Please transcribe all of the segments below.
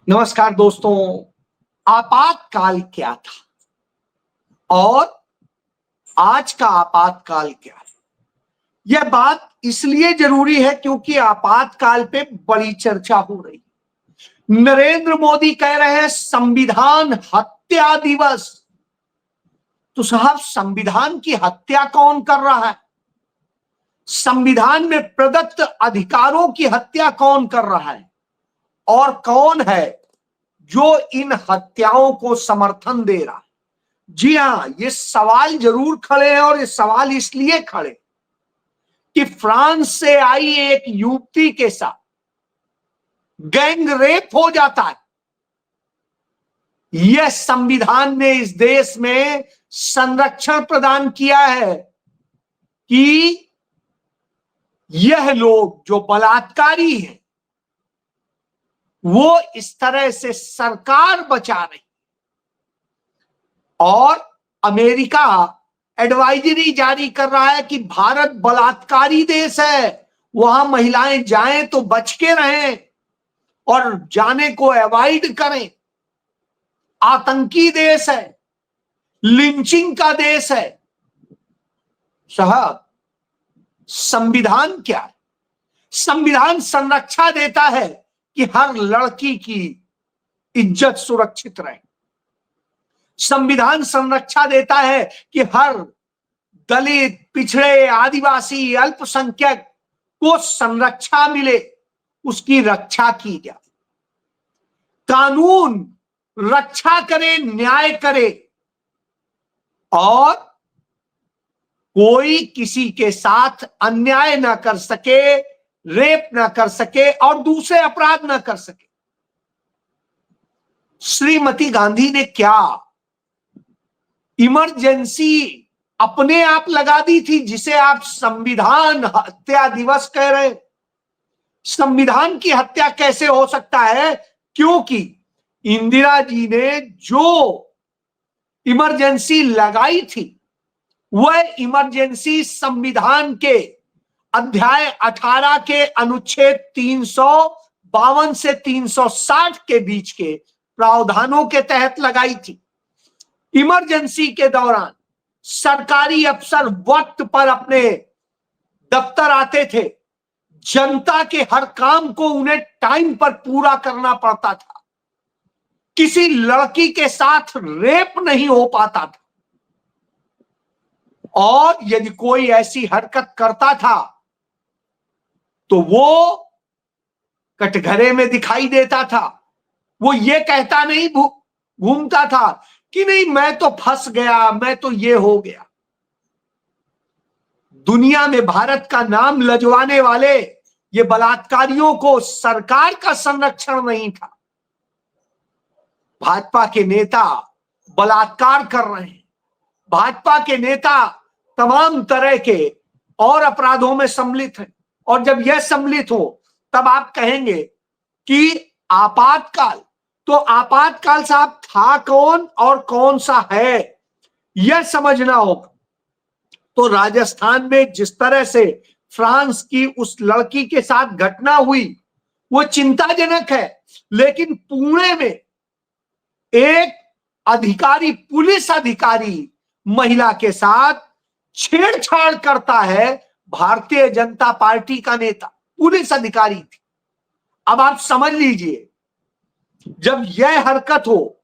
नमस्कार दोस्तों। आपातकाल क्या था और आज का आपातकाल क्या है? यह बात इसलिए जरूरी है क्योंकि आपातकाल पे बड़ी चर्चा हो रही है। नरेंद्र मोदी कह रहे हैं संविधान हत्या दिवस। तो साहब, संविधान की हत्या कौन कर रहा है? संविधान में प्रदत्त अधिकारों की हत्या कौन कर रहा है? और कौन है जो इन हत्याओं को समर्थन दे रहा है? जी हां, ये सवाल जरूर खड़े हैं और ये सवाल इसलिए खड़े कि फ्रांस से आई एक युवती के साथ गैंग रेप हो जाता है। यह संविधान ने इस देश में संरक्षण प्रदान किया है कि यह लोग जो बलात्कारी हैं वो इस तरह से सरकार बचा रही और अमेरिका एडवाइजरी जारी कर रहा है कि भारत बलात्कारी देश है, वहां महिलाएं जाएं तो बच के रहें और जाने को अवॉइड करें। आतंकी देश है, लिंचिंग का देश है। साहब, संविधान क्या है? संविधान संरक्षा देता है कि हर लड़की की इज्जत सुरक्षित रहे। संविधान संरक्षा देता है कि हर दलित, पिछड़े, आदिवासी, अल्पसंख्यक को संरक्षा मिले, उसकी रक्षा की जाए। कानून रक्षा करे, न्याय करे और कोई किसी के साथ अन्याय ना कर सके, रेप ना कर सके और दूसरे अपराध ना कर सके। श्रीमती गांधी ने क्या इमरजेंसी अपने आप लगा दी थी जिसे आप संविधान हत्या दिवस कह रहे हैं? संविधान की हत्या कैसे हो सकता है? क्योंकि इंदिरा जी ने जो इमरजेंसी लगाई थी वह इमरजेंसी संविधान के अध्याय 18 के अनुच्छेद 352 से 360 के बीच के प्रावधानों के तहत लगाई थी। इमरजेंसी के दौरान सरकारी अफसर वक्त पर अपने दफ्तर आते थे। जनता के हर काम को उन्हें टाइम पर पूरा करना पड़ता था। किसी लड़की के साथ रेप नहीं हो पाता था और यदि कोई ऐसी हरकत करता था तो वो कटघरे में दिखाई देता था। वो ये कहता नहीं घूमता था कि नहीं मैं तो फंस गया, मैं तो ये हो गया। दुनिया में भारत का नाम लजवाने वाले ये बलात्कारियों को सरकार का संरक्षण नहीं था। भाजपा के नेता बलात्कार कर रहे हैं, भाजपा के नेता तमाम तरह के और अपराधों में सम्मिलित हैं और जब यह सम्मिलित हो तब आप कहेंगे कि आपातकाल। तो आपातकाल साहब था कौन और कौन सा है, यह समझना होगा। तो राजस्थान में जिस तरह से फ्रांस की उस लड़की के साथ घटना हुई वो चिंताजनक है, लेकिन पुणे में एक अधिकारी, पुलिस अधिकारी महिला के साथ छेड़छाड़ करता है। भारतीय जनता पार्टी का नेता पुलिस अधिकारी थी। अब आप समझ लीजिए, जब यह हरकत हो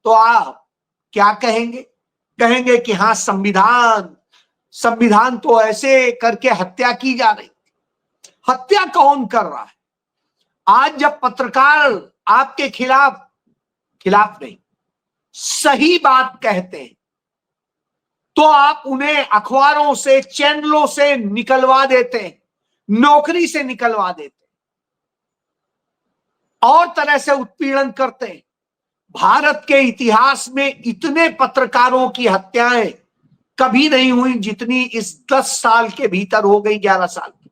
तो आप क्या कहेंगे? कहेंगे कि हाँ, संविधान तो ऐसे करके हत्या की जा रही। हत्या कौन कर रहा है? आज जब पत्रकार आपके खिलाफ नहीं, सही बात कहते हैं तो आप उन्हें अखबारों से, चैनलों से निकलवा देते हैं, नौकरी से निकलवा देते हैं और तरह से उत्पीड़न करते हैं। भारत के इतिहास में इतने पत्रकारों की हत्याएं कभी नहीं हुई जितनी इस 10 साल के भीतर हो गई, 11 साल की।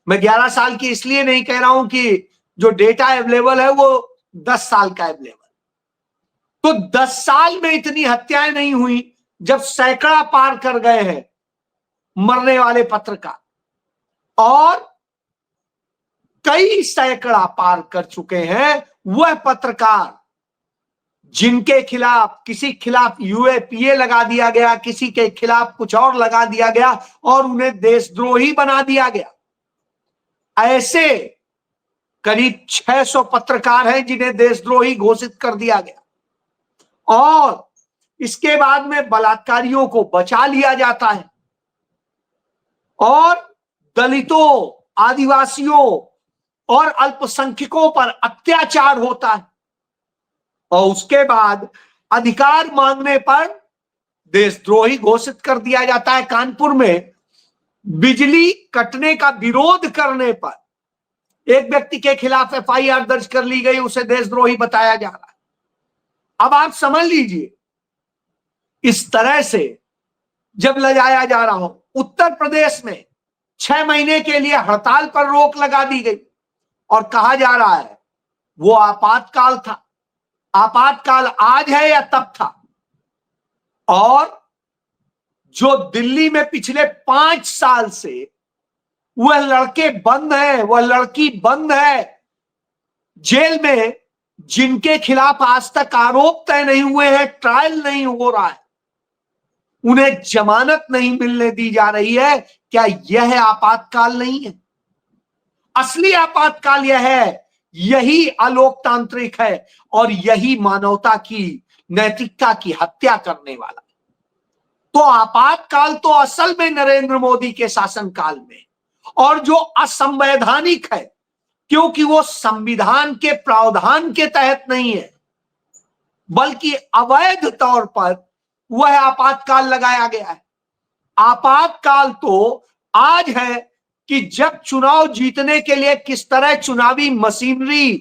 मैं 11 साल की इसलिए नहीं कह रहा हूं कि जो डेटा अवेलेबल है वो 10 साल का अवेलेबल। तो 10 साल में इतनी हत्याएं नहीं हुई जब सैकड़ा पार कर गए हैं मरने वाले पत्रकार, और कई सैकड़ा पार कर चुके हैं वह पत्रकार जिनके खिलाफ, किसी खिलाफ यूएपीए लगा दिया गया, किसी के खिलाफ कुछ और लगा दिया गया और उन्हें देशद्रोही बना दिया गया, ऐसे करीब 600 पत्रकार हैं जिन्हें देशद्रोही घोषित कर दिया गया और इसके बाद में बलात्कारियों को बचा लिया जाता है और दलितों, आदिवासियों और अल्पसंख्यकों पर अत्याचार होता है और उसके बाद अधिकार मांगने पर देशद्रोही घोषित कर दिया जाता है। कानपुर में बिजली कटने का विरोध करने पर एक व्यक्ति के खिलाफ एफआईआर दर्ज कर ली गई, उसे देशद्रोही बताया जा रहा है। अब आप समझ लीजिए, इस तरह से जब ले जाया जा रहा हो, उत्तर प्रदेश में 6 महीने के लिए हड़ताल पर रोक लगा दी गई और कहा जा रहा है वो आपातकाल था। आपातकाल आज है या तब था? और जो दिल्ली में पिछले 5 साल से वह लड़के बंद है, वह लड़की बंद है जेल में, जिनके खिलाफ आज तक आरोप तय नहीं हुए हैं, ट्रायल नहीं हो रहा है, उन्हें जमानत नहीं मिलने दी जा रही है। क्या यह आपातकाल नहीं है? असली आपातकाल यह है, यही अलोकतांत्रिक है और यही मानवता की, नैतिकता की हत्या करने वाला। तो आपातकाल तो असल में नरेंद्र मोदी के शासनकाल में, और जो असंवैधानिक है क्योंकि वो संविधान के प्रावधान के तहत नहीं है बल्कि अवैध तौर पर वह आपातकाल लगाया गया है। आपातकाल तो आज है कि जब चुनाव जीतने के लिए किस तरह चुनावी मशीनरी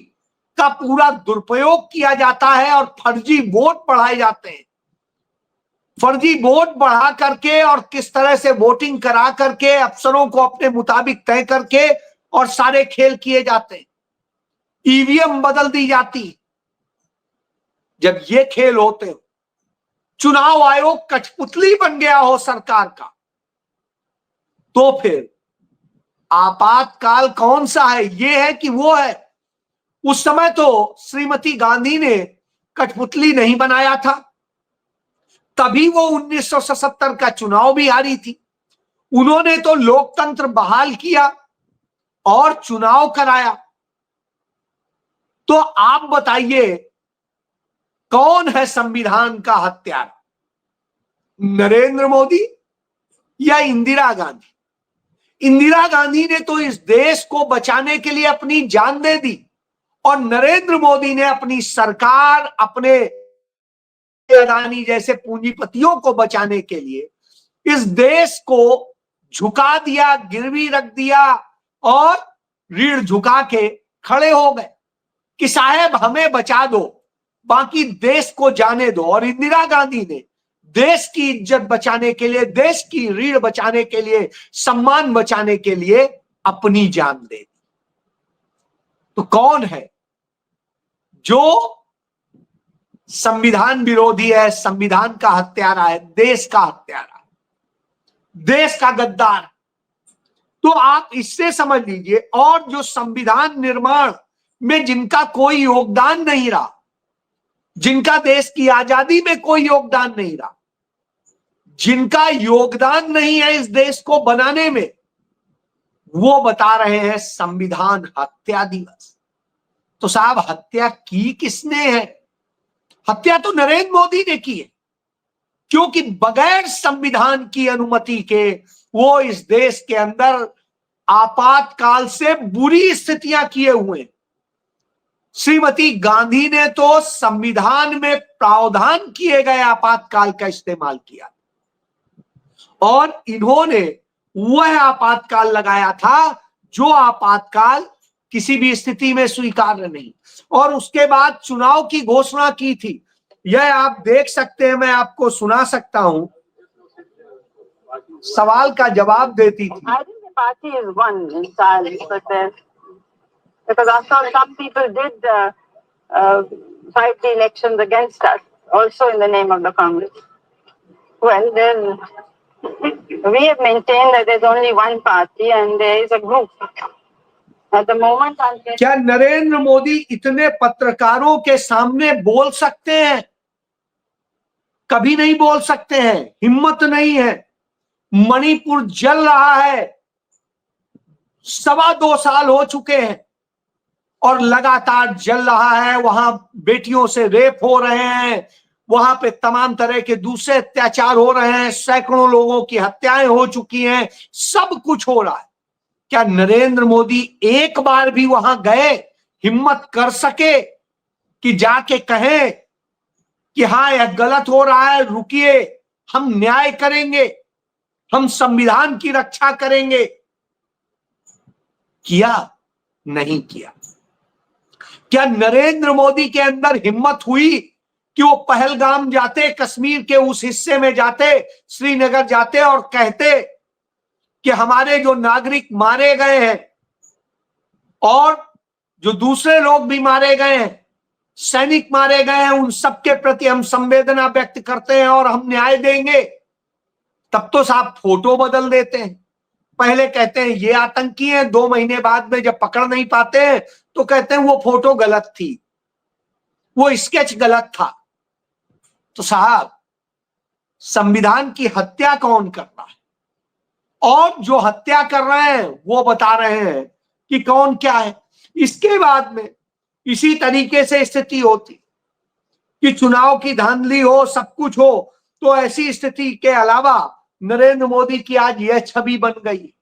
का पूरा दुरुपयोग किया जाता है और फर्जी वोट बढ़ाए जाते हैं, फर्जी वोट बढ़ा करके और किस तरह से वोटिंग करा करके अफसरों को अपने मुताबिक तय करके और सारे खेल किए जाते हैं, ईवीएम बदल दी जाती। जब ये खेल होते हो, चुनाव आयोग कठपुतली बन गया हो सरकार का, तो फिर आपातकाल कौन सा है? ये है कि वो है? उस समय तो श्रीमती गांधी ने कठपुतली नहीं बनाया था, तभी वो 1977 का चुनाव भी हारी थी। उन्होंने तो लोकतंत्र बहाल किया और चुनाव कराया। तो आप बताइए कौन है संविधान का हत्यारा, नरेंद्र मोदी या इंदिरा गांधी? इंदिरा गांधी ने तो इस देश को बचाने के लिए अपनी जान दे दी और नरेंद्र मोदी ने अपनी सरकार, अपने अदानी जैसे पूंजीपतियों को बचाने के लिए इस देश को झुका दिया, गिरवी रख दिया और रीढ़ झुका के खड़े हो गए कि साहब हमें बचा दो, बाकी देश को जाने दो। और इंदिरा गांधी ने देश की इज्जत बचाने के लिए, देश की रीढ़ बचाने के लिए, सम्मान बचाने के लिए अपनी जान दे दी। तो कौन है जो संविधान विरोधी है, संविधान का हत्यारा है, देश का हत्यारा, देश का गद्दार? तो आप इससे समझ लीजिए। और जो संविधान निर्माण में जिनका कोई योगदान नहीं रहा, जिनका देश की आजादी में कोई योगदान नहीं रहा, जिनका योगदान नहीं है इस देश को बनाने में, वो बता रहे हैं संविधान हत्या दिवस। तो साहब हत्या की किसने है? हत्या तो नरेंद्र मोदी ने की है, क्योंकि बगैर संविधान की अनुमति के वो इस देश के अंदर आपातकाल से बुरी स्थितियां किए हुए। श्रीमती गांधी ने तो संविधान में प्रावधान किए गए आपातकाल का इस्तेमाल किया और इन्होंने वह आपातकाल लगाया था जो आपातकाल किसी भी स्थिति में स्वीकार्य नहीं। और उसके बाद चुनाव की घोषणा की थी, यह आप देख सकते हैं, मैं आपको सुना सकता हूं, सवाल का जवाब देती थी। Party is one in silence, because after all, some people did fight the elections against us, also in the name of the Congress. Well, then we have maintained that there's only one party and there is a group, At the moment, until क्या नरेंद्र मोदी इतने पत्रकारों के सामने बोल सकते हैं? कभी नहीं बोल सकते हैं, हिम्मत नहीं है। मणिपुर जल रहा है, 2.25 साल हो चुके हैं और लगातार जल रहा है। वहां बेटियों से रेप हो रहे हैं, वहां पे तमाम तरह के दूसरे अत्याचार हो रहे हैं, सैकड़ों लोगों की हत्याएं हो चुकी हैं, सब कुछ हो रहा है। क्या नरेंद्र मोदी एक बार भी वहां गए, हिम्मत कर सके कि जाके कहें कि हाँ यह गलत हो रहा है, रुकिए, हम न्याय करेंगे, हम संविधान की रक्षा करेंगे? किया? नहीं किया। क्या नरेंद्र मोदी के अंदर हिम्मत हुई कि वो पहलगाम जाते, कश्मीर के उस हिस्से में जाते, श्रीनगर जाते और कहते कि हमारे जो नागरिक मारे गए हैं और जो दूसरे लोग भी मारे गए हैं, सैनिक मारे गए हैं, उन सबके प्रति हम संवेदना व्यक्त करते हैं और हम न्याय देंगे? तब तो साहब फोटो बदल देते हैं। पहले कहते हैं ये आतंकी हैं, 2 महीने बाद में जब पकड़ नहीं पाते हैं तो कहते हैं वो फोटो गलत थी, वो स्केच गलत था। तो साहब, संविधान की हत्या कौन कर रहा है? और जो हत्या कर रहे हैं वो बता रहे हैं कि कौन क्या है। इसके बाद में इसी तरीके से स्थिति होती कि चुनाव की धांधली हो, सब कुछ हो, तो ऐसी स्थिति के अलावा नरेंद्र मोदी की आज यह छवि बन गई।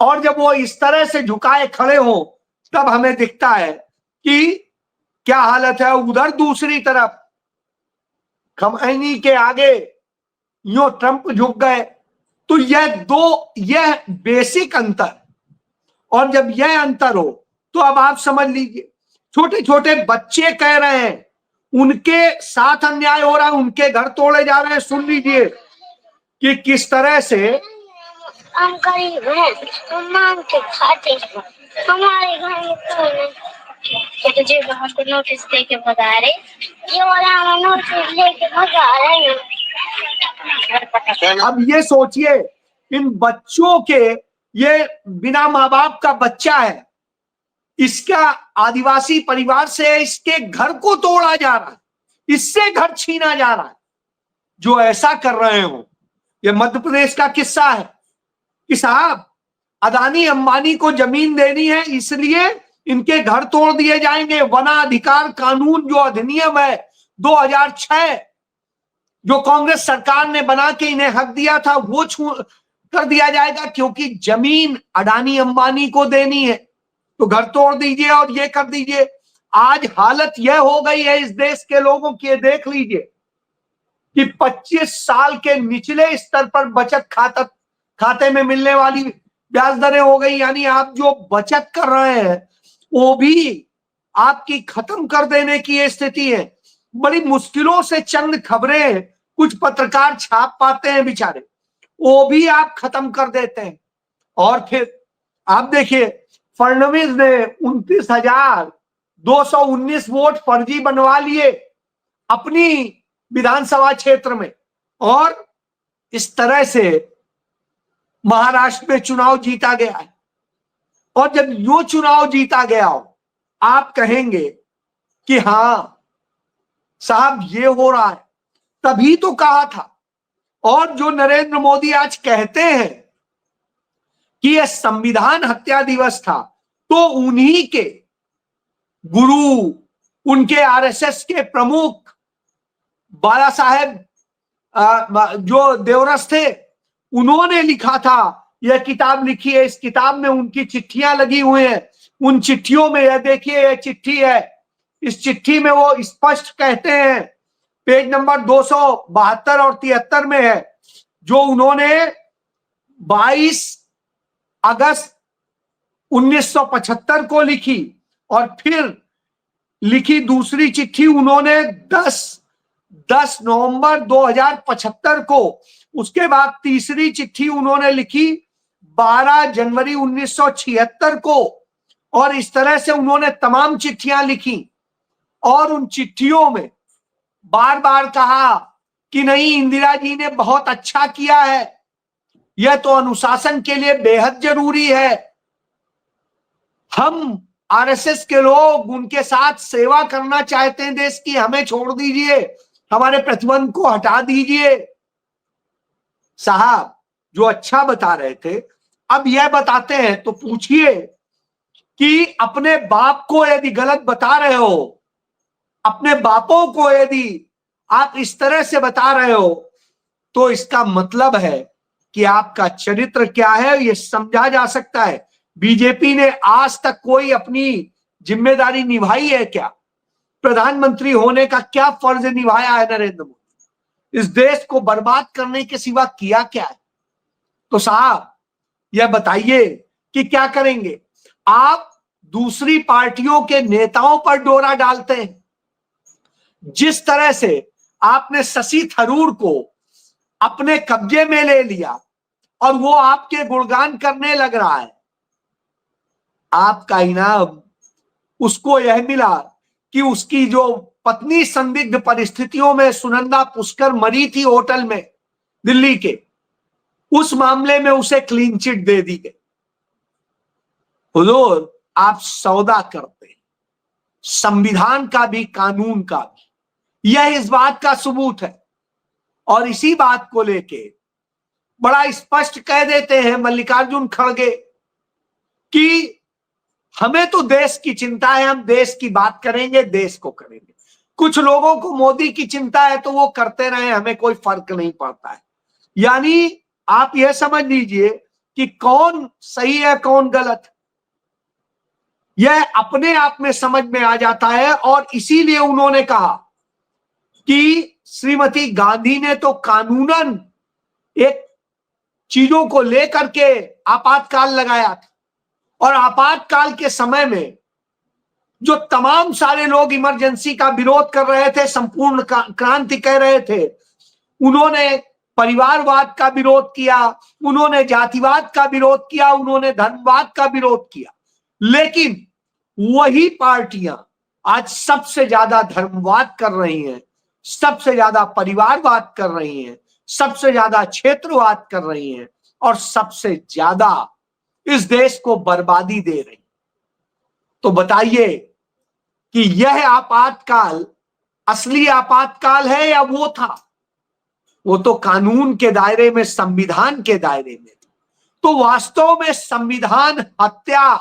और जब वो इस तरह से झुकाए खड़े हो तब हमें दिखता है कि क्या हालत है। उधर दूसरी तरफ खमैनी के आगे यो ट्रंप झुक गए। तो यह बेसिक अंतर। और जब यह अंतर हो तो अब आप समझ लीजिए, छोटे छोटे बच्चे कह रहे हैं उनके साथ अन्याय हो रहा है, उनके घर तोड़े जा रहे हैं। सुन लीजिए कि किस तरह से हम गरीब हैं, हम मांग के खाते हैं, हमारे घर में कोई नहीं। ये तुझे बाहर को नोटिस दे के भगा रहे, ये वाला हमें नोटिस लेके भगा रहे हैं। अब ये सोचिए, इन बच्चों के, ये बिना माँ बाप का बच्चा है, इसका आदिवासी परिवार से इसके घर को तोड़ा जा रहा है, इससे घर छीना जा रहा है। जो ऐसा कर रहे हो, ये मध्य प्रदेश का किस्सा है कि साहब अदानी अंबानी को जमीन देनी है, इसलिए इनके घर तोड़ दिए जाएंगे। वनाधिकार कानून जो अधिनियम है 2006, जो कांग्रेस सरकार ने बना के इन्हें हक दिया था, वो कर दिया जाएगा, क्योंकि जमीन अडानी अंबानी को देनी है। तो घर तोड़ दीजिए और ये कर दीजिए। आज हालत यह हो गई है इस देश के लोगों की, देख लीजिए कि 25 साल के निचले स्तर पर बचत खाते में मिलने वाली ब्याज दरें हो गई। यानी आप जो बचत कर रहे हैं वो भी आपकी खत्म कर देने की स्थिति है। बड़ी मुश्किलों से चंद खबरें कुछ पत्रकार छाप पाते हैं बेचारे, वो भी आप खत्म कर देते हैं। और फिर आप देखिए, फडणवीस ने 29,219 वोट फर्जी बनवा लिए अपनी विधानसभा क्षेत्र में, और इस तरह से महाराष्ट्र में चुनाव जीता गया है। और जब यो चुनाव जीता गया हो, आप कहेंगे कि हाँ साहब ये हो रहा है, तभी तो कहा था। और जो नरेंद्र मोदी आज कहते हैं कि यह संविधान हत्या दिवस था, तो उन्हीं के गुरु, उनके आरएसएस के प्रमुख बाला साहेब जो देवरस थे, उन्होंने लिखा था, यह किताब लिखी है, इस किताब में उनकी चिट्ठियां लगी हुई हैं। उन चिट्ठियों में यह देखिए, यह चिट्ठी है, इस चिट्ठी में वो स्पष्ट कहते हैं, पेज नंबर 272 और 73 में है, जो उन्होंने 22 अगस्त 1975 को लिखी, और फिर लिखी दूसरी चिट्ठी उन्होंने 10 नवंबर 2075 को। उसके बाद तीसरी चिट्ठी उन्होंने लिखी 12 जनवरी 1976 को। और इस तरह से उन्होंने तमाम चिट्ठियां लिखी, और उन चिट्ठियों में बार बार कहा कि नहीं, इंदिरा जी ने बहुत अच्छा किया है, यह तो अनुशासन के लिए बेहद जरूरी है। हम आरएसएस के लोग उनके साथ सेवा करना चाहते हैं देश की, हमें छोड़ दीजिए, हमारे प्रतिबंध को हटा दीजिए। साहब जो अच्छा बता रहे थे अब यह बताते हैं तो पूछिए कि अपने बाप को यदि गलत बता रहे हो, अपने बापों को यदि आप इस तरह से बता रहे हो, तो इसका मतलब है कि आपका चरित्र क्या है यह समझा जा सकता है। बीजेपी ने आज तक कोई अपनी जिम्मेदारी निभाई है क्या? प्रधानमंत्री होने का क्या फर्ज निभाया है नरेंद्र मोदी? इस देश को बर्बाद करने के सिवा किया क्या है? तो साहब यह बताइए कि क्या करेंगे? आप दूसरी पार्टियों के नेताओं पर डोरा डालते हैं। जिस तरह से आपने शशि थरूर को अपने कब्जे में ले लिया और वो आपके गुणगान करने लग रहा है, आपका इनाम उसको यह मिला कि उसकी जो पत्नी संदिग्ध परिस्थितियों में सुनंदा पुष्कर मरी थी होटल में दिल्ली के, उस मामले में उसे क्लीन चिट दे दी गई। हुजूर आप सौदा करते हैं, संविधान का भी कानून का भी, यह इस बात का सबूत है। और इसी बात को लेके बड़ा स्पष्ट कह देते हैं मल्लिकार्जुन खड़गे कि हमें तो देश की चिंता है, हम देश की बात करेंगे, देश को करेंगे। कुछ लोगों को मोदी की चिंता है तो वो करते रहे, हमें कोई फर्क नहीं पड़ता है। यानी आप यह समझ लीजिए कि कौन सही है कौन गलत, यह अपने आप में समझ में आ जाता है। और इसीलिए उन्होंने कहा कि श्रीमती गांधी ने तो कानूनन एक चीजों को लेकर के आपातकाल लगाया था, और आपातकाल के समय में जो तमाम सारे लोग इमरजेंसी का विरोध कर रहे थे, संपूर्ण क्रांति कह रहे थे, उन्होंने परिवारवाद का विरोध किया, उन्होंने जातिवाद का विरोध किया, उन्होंने धर्मवाद का विरोध किया। लेकिन वही पार्टियां आज सबसे ज्यादा धर्मवाद कर रही हैं, सबसे ज्यादा परिवारवाद कर रही हैं, सबसे ज्यादा क्षेत्रवाद कर रही हैं, और सबसे ज्यादा इस देश को बर्बादी दे रही। तो बताइए कि यह आपातकाल असली आपातकाल है या वो था? वो तो कानून के दायरे में, संविधान के दायरे में। तो वास्तव में संविधान हत्या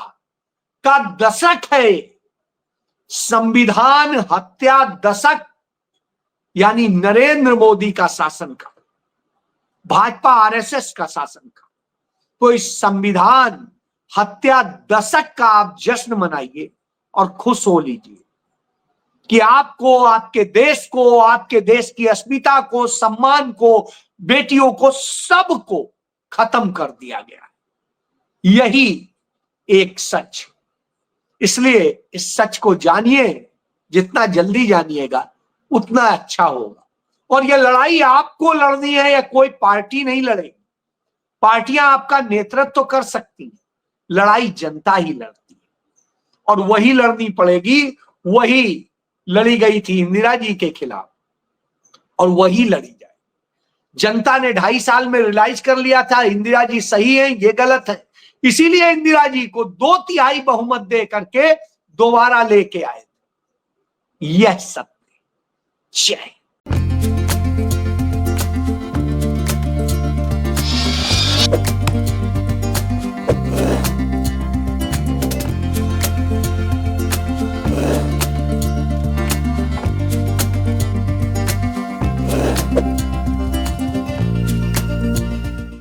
का दशक है। संविधान हत्या दशक यानी नरेंद्र मोदी का शासनकाल, भाजपा आरएसएस का शासनकाल। तो इस संविधान हत्या दशक का आप जश्न मनाइए और खुश हो लीजिए कि आपको, आपके देश को, आपके देश की अस्मिता को, सम्मान को, बेटियों को, सबको खत्म कर दिया गया है। यही एक सच। इसलिए इस सच को जानिए, जितना जल्दी जानिएगा उतना अच्छा होगा। और यह लड़ाई आपको लड़नी है, या कोई पार्टी नहीं लड़ेगी। पार्टियां आपका नेतृत्व तो कर सकती हैं, लड़ाई जनता ही लड़ती है। और वही लड़नी पड़ेगी, वही लड़ी गई थी इंदिरा जी के खिलाफ, और वही लड़ी जाए। जनता ने 2.5 साल में रियलाइज कर लिया था इंदिरा जी सही है, ये गलत है। इसीलिए इंदिरा जी को 2/3 बहुमत दे करके दोबारा लेके आए। यह सत्य। जय